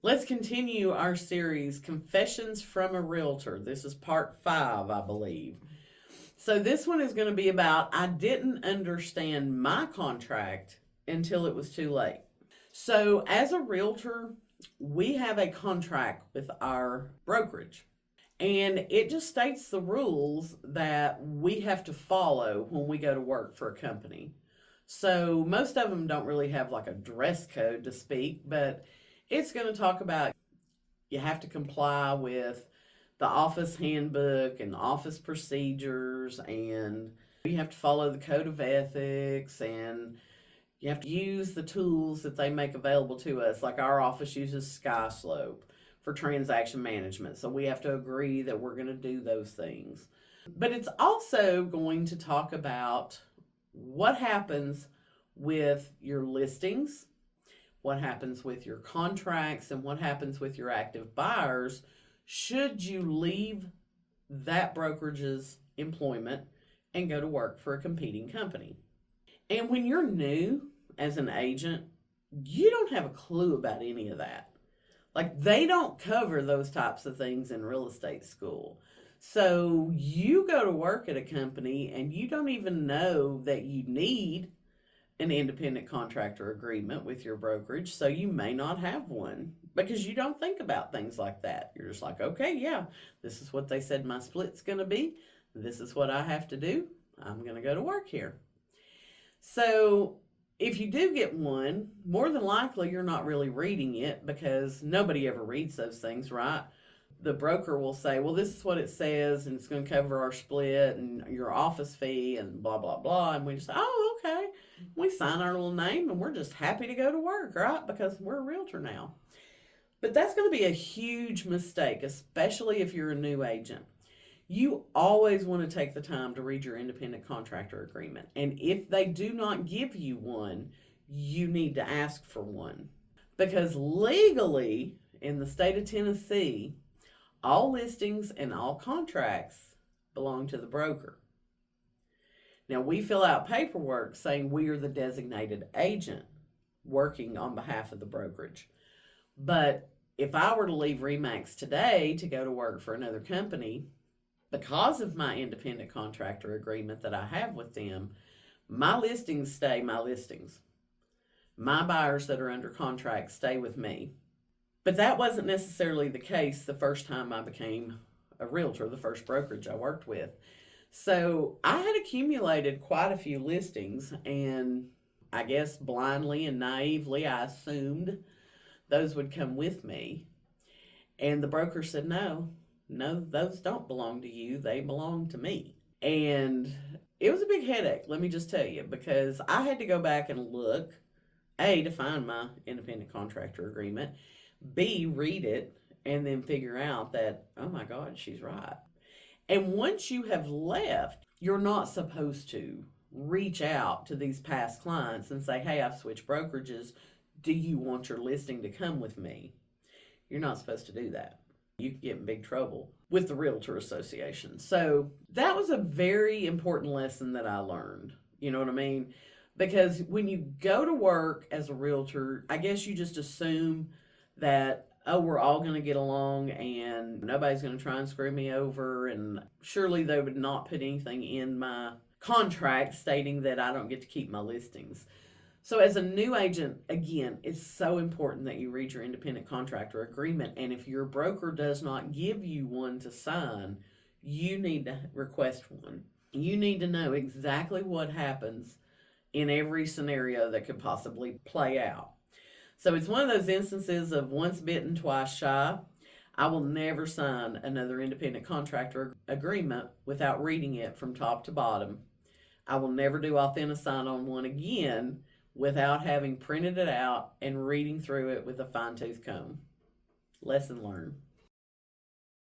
Let's continue our series, Confessions from a Realtor. This is part 5, I believe. So this one is going to be about I didn't understand my contract until it was too late. So as a realtor, we have a contract with our brokerage. And it just states the rules that we have to follow when we go to work for a company. So most of them don't really have like a dress code to speak, but it's going to talk about you have to comply with the office handbook and office procedures, and you have to follow the code of ethics, and you have to use the tools that they make available to us. Like our office uses SkySlope for transaction management, so we have to agree that we're going to do those things. But it's also going to talk about what happens with your listings, what happens with your contracts, and what happens with your active buyers should you leave that brokerage's employment and go to work for a competing company. And when you're new as an agent, you don't have a clue about any of that. Like, they don't cover those types of things in real estate school. So you go to work at a company and you don't even know that you need an independent contractor agreement with your brokerage, so you may not have one because you don't think about things like that. You're just like, okay, yeah, this is what they said my split's going to be. This is what I have to do. I'm going to go to work here. So if you do get one, more than likely you're not really reading it because nobody ever reads those things, right? The broker will say, well, this is what it says, and it's going to cover our split and your office fee and blah, blah, blah. And we just say, oh, okay. We sign our little name and we're just happy to go to work, right? Because we're a realtor now. But that's going to be a huge mistake, especially if you're a new agent. You always want to take the time to read your independent contractor agreement. And if they do not give you one, you need to ask for one. Because legally, in the state of Tennessee, all listings and all contracts belong to the broker. Now, we fill out paperwork saying we are the designated agent working on behalf of the brokerage. But if I were to leave RE/MAX today to go to work for another company, because of my independent contractor agreement that I have with them, my listings stay my listings. My buyers that are under contract stay with me. But that wasn't necessarily the case the first time I became a realtor, the first brokerage I worked with. So I had accumulated quite a few listings, and I guess blindly and naively I assumed those would come with me. And the broker said, no, those don't belong to you. They belong to me. And it was a big headache, let me just tell you, because I had to go back and look, A, to find my independent contractor agreement, B, read it, and then figure out that, oh my God, she's right. And once you have left, you're not supposed to reach out to these past clients and say, hey, I've switched brokerages. Do you want your listing to come with me? You're not supposed to do that. You can get in big trouble with the Realtor Association. So that was a very important lesson that I learned. You know what I mean? Because when you go to work as a realtor, I guess you just assume that, oh, we're all going to get along and nobody's going to try and screw me over. And surely they would not put anything in my contract stating that I don't get to keep my listings. So as a new agent, again, it's so important that you read your independent contractor agreement. And if your broker does not give you one to sign, you need to request one. You need to know exactly what happens in every scenario that could possibly play out. So it's one of those instances of once bitten, twice shy. I will never sign another independent contractor agreement without reading it from top to bottom. I will never do Authentisign on one again without having printed it out and reading through it with a fine-tooth comb. Lesson learned.